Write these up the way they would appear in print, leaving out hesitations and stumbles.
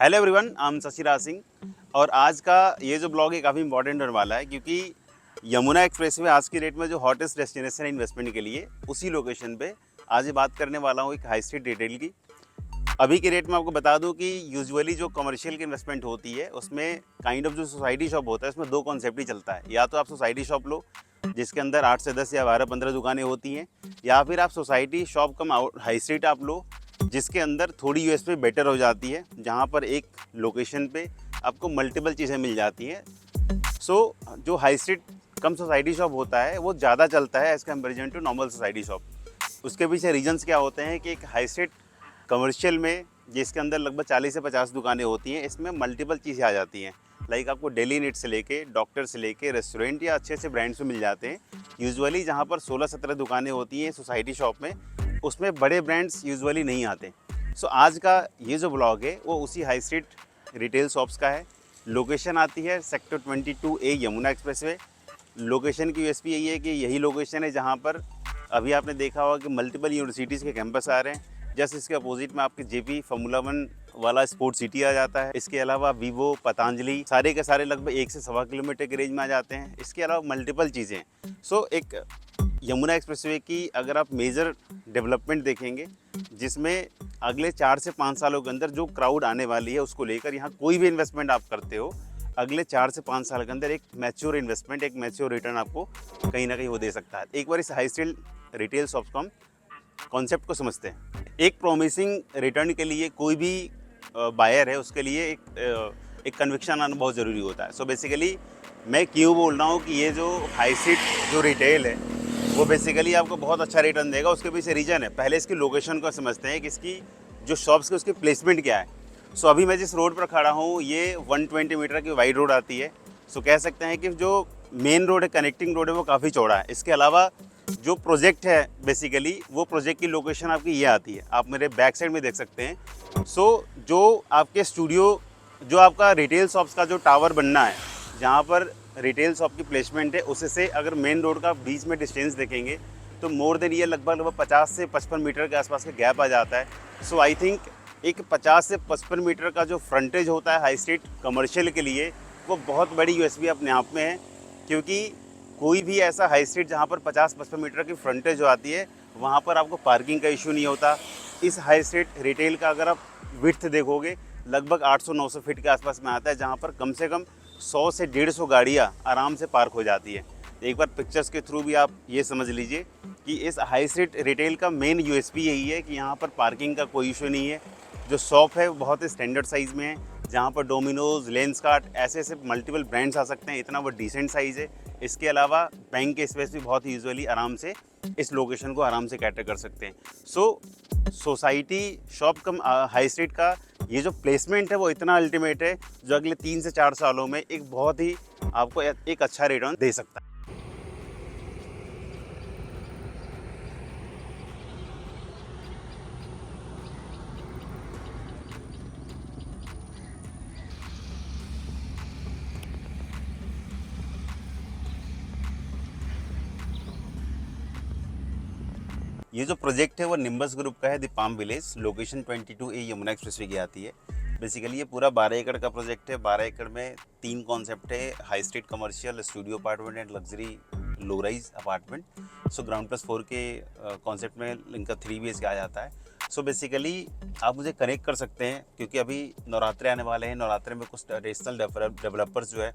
Hello everyone, I am Shashiraj Singh. और आज का ये जो ब्लॉग है काफ़ी इंपॉर्टेंट होने वाला है, क्योंकि यमुना एक्सप्रेसवे आज की डेट में जो हॉटेस्ट डेस्टिनेशन है इन्वेस्टमेंट के लिए, उसी लोकेशन पे आज ये बात करने वाला हूँ एक हाई स्ट्रीट रिटेल की। अभी के रेट में आपको बता दूं कि यूजुअली जो कमर्शियल की इन्वेस्टमेंट होती है उसमें काइंड ऑफ जो सोसाइटी शॉप होता है उसमें दो कॉन्सेप्ट ही चलता है। या तो आप सोसाइटी शॉप लो जिसके अंदर 8 से 10 या 12-15 दुकानें होती हैं, या फिर आप सोसाइटी शॉप कम हाई स्ट्रीट आप लो जिसके अंदर थोड़ी यूएसपी बेटर हो जाती है, जहाँ पर एक लोकेशन पे आपको मल्टीपल चीज़ें मिल जाती हैं। जो high street cum society shop होता है वो ज़्यादा चलता है as comparison to normal society shop. उसके पीछे रीजंस क्या होते हैं कि एक हाई स्ट्रीट कमर्शियल में जिसके अंदर लगभग 40 से 50 दुकानें होती हैं, इसमें मल्टीपल चीज़ें आ जाती हैं। लाइक आपको डेली नीड्स से लेके डॉक्टर से लेके रेस्टोरेंट या अच्छे से ब्रांड्स में मिल जाते हैं। यूजुअली जहाँ पर 16-17 दुकानें होती हैं सोसाइटी शॉप में, उसमें बड़े ब्रांड्स यूजुअली नहीं आते। आज का ये जो ब्लॉग है वो उसी हाई स्ट्रीट रिटेल शॉप्स का है। लोकेशन आती है sector 22A Yamuna expressway. Location की यूएसपी यही है कि यही लोकेशन है जहाँ पर अभी आपने देखा होगा कि मल्टीपल यूनिवर्सिटीज़ के कैंपस आ रहे हैं। जस्ट इसके अपोजिट में आपके जेपी फॉर्मूला 1 वाला स्पोर्ट्स सिटी आ जाता है। इसके अलावा वीवो, पतंजलि सारे के सारे लगभग 1 से सवा किलोमीटर के रेंज में आ जाते हैं। इसके अलावा मल्टीपल चीज़ें। एक यमुना एक्सप्रेसवे की अगर आप मेजर डेवलपमेंट देखेंगे, जिसमें अगले 4 से 5 सालों के अंदर जो क्राउड आने वाली है उसको लेकर यहाँ कोई भी इन्वेस्टमेंट आप करते हो, अगले 4 से 5 साल के अंदर एक मैच्योर इन्वेस्टमेंट, एक मैच्योर रिटर्न आपको कहीं ना कहीं वो दे सकता है। एक बार इस हाई स्ट्रीट रिटेल शॉप्स को हम कॉन्सेप्ट को समझते हैं। एक प्रॉमिसिंग रिटर्न के लिए कोई भी बायर है उसके लिए एक कन्विक्शन आना बहुत ज़रूरी होता है। बेसिकली मैं क्यों बोल रहा हूँ कि ये जो हाई स्ट्रीट जो रिटेल है वो बेसिकली आपको बहुत अच्छा रिटर्न देगा, उसके पीछे रीज़न है। पहले इसकी लोकेशन को समझते हैं कि इसकी जो शॉप्स की उसकी प्लेसमेंट क्या है। अभी मैं जिस रोड पर खड़ा हूँ ये 120 मीटर की वाइड रोड आती है। कह सकते हैं कि जो मेन रोड है, कनेक्टिंग रोड है, वो काफ़ी चौड़ा है। इसके अलावा जो प्रोजेक्ट है बेसिकली वो प्रोजेक्ट की लोकेशन आपकी ये आती है, आप मेरे बैक साइड में देख सकते हैं। जो आपके स्टूडियो, जो आपका रिटेल शॉप्स का जो टावर बनना है, जहाँ पर रिटेल शॉप की प्लेसमेंट है, उससे अगर मेन रोड का बीच में डिस्टेंस देखेंगे तो मोर देन ये लगभग 50 से 55 मीटर के आसपास का गैप आ जाता है। आई थिंक एक 50 से 55 मीटर का जो फ्रंटेज होता है हाई स्ट्रीट कमर्शियल के लिए, वो बहुत बड़ी यूएसपी अपने आप में है। क्योंकि कोई भी ऐसा हाई स्ट्रीट जहाँ पर 50-55 मीटर की फ्रंटेज जो आती है वहाँ पर आपको पार्किंग का इशू नहीं होता। इस हाई स्ट्रीट रिटेल का अगर आप विड्थ देखोगे लगभग 800-900 फीट के आसपास में आता है, जहाँ पर कम से कम 100 से 150 गाड़ियाँ आराम से पार्क हो जाती है। एक बार पिक्चर्स के थ्रू भी आप ये समझ लीजिए कि इस हाई स्ट्रीट रिटेल का मेन यूएसपी यही है कि यहाँ पर पार्किंग का कोई इशू नहीं है। जो शॉप है वो बहुत ही स्टैंडर्ड साइज़ में है, जहाँ पर डोमिनोज, लेंसकार्ट ऐसे ऐसे मल्टीपल ब्रांड्स आ सकते हैं। इतना वो डिसेंट साइज़ है। इसके अलावा बैंक के स्पेस भी बहुत यूजुअली आराम से इस लोकेशन को आराम से कैटर कर सकते हैं। सोसाइटी शॉप कम हाई स्ट्रीट का ये जो प्लेसमेंट है वो इतना अल्टीमेट है, जो अगले 3 से 4 सालों में एक बहुत ही आपको एक अच्छा रिटर्न दे सकता है। ये जो प्रोजेक्ट है वो निम्बस ग्रुप का है, the palm village. Location 22A Yamuna expressway की आती है। बेसिकली ये पूरा 12 एकड़ का प्रोजेक्ट है। 12 एकड़ में 3 कॉन्सेप्ट है, high street commercial, studio apartment and luxury low rise apartment. Ground plus 4 के कॉन्सेप्ट में इनका 3 BHK आ जाता है। बेसिकली आप मुझे कनेक्ट कर सकते हैं, क्योंकि अभी नवरात्रे आने वाले हैं। नवरात्रे में कुछ एडिशनल डेवलपर्स जो है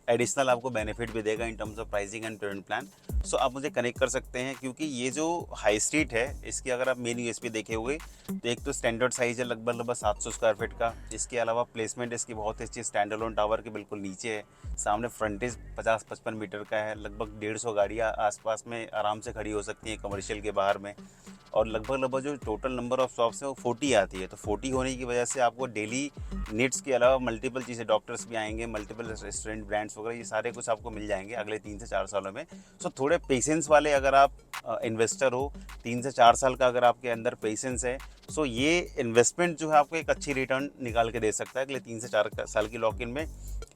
एडिशनल आपको बेनिफिट भी देगा in terms of pricing and payment plan. आप मुझे कनेक्ट कर सकते हैं, क्योंकि ये जो हाई स्ट्रीट है इसकी अगर आप मेन यूएसपी देखे हुए तो एक तो स्टैंडर्ड साइज़ है लगभग 700 स्क्वायर फीट का। इसके अलावा प्लेसमेंट इसकी बहुत अच्छी, स्टैंड अलोन टावर के बिल्कुल नीचे है। सामने फ्रंटेज 50-55 मीटर का है। लगभग 150 गाड़ियाँ आसपास में आराम से खड़ी हो सकती हैं कमर्शियल के बाहर में। और लगभग जो टोटल नंबर ऑफ शॉप्स है वो 40 आती है। 40 होने की वजह से आपको डेली नीड्स के अलावा मल्टीपल चीज़ें, डॉक्टर्स भी आएंगे, मल्टीपल रेस्टोरेंट ब्रांड्स वगैरह, ये सारे कुछ आपको मिल जाएंगे अगले 3 से 4 सालों में। थोड़े पेशेंस वाले अगर आप इन्वेस्टर हो, 3 से 4 साल का अगर आपके अंदर पेशेंस है, ये इन्वेस्टमेंट जो है आपको एक अच्छी रिटर्न निकाल के दे सकता है अगले 3 से 4 साल की लॉक इन में।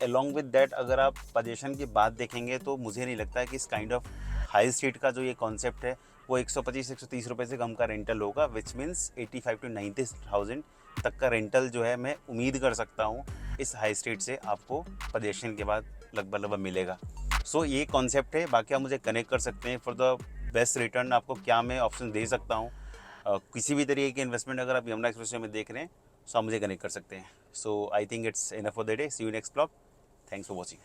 अलॉन्ग विद दैट अगर आप पोजीशन की बात देखेंगे तो मुझे नहीं लगता है कि इस काइंड ऑफ हाई स्ट्रीट का जो ये कॉन्सेप्ट है वो 125-130 रुपये से कम का रेंटल होगा, विच मीन्स 85 to 90,000 तक का रेंटल जो है मैं उम्मीद कर सकता हूँ इस हाई स्ट्रीट से आपको पजेशन के बाद लगभग मिलेगा। सो ये कॉन्सेप्ट है। बाकी आप मुझे कनेक्ट कर सकते हैं फॉर द बेस्ट रिटर्न। आपको क्या मैं ऑप्शन दे सकता हूँ, किसी भी तरीके की इन्वेस्टमेंट अगर आप यमुना एक्सप्रेसवे में देख रहे हैं, सो आप मुझे कनेक्ट कर सकते हैं। So I think it's enough for the day. See you next blog. Thanks for watching.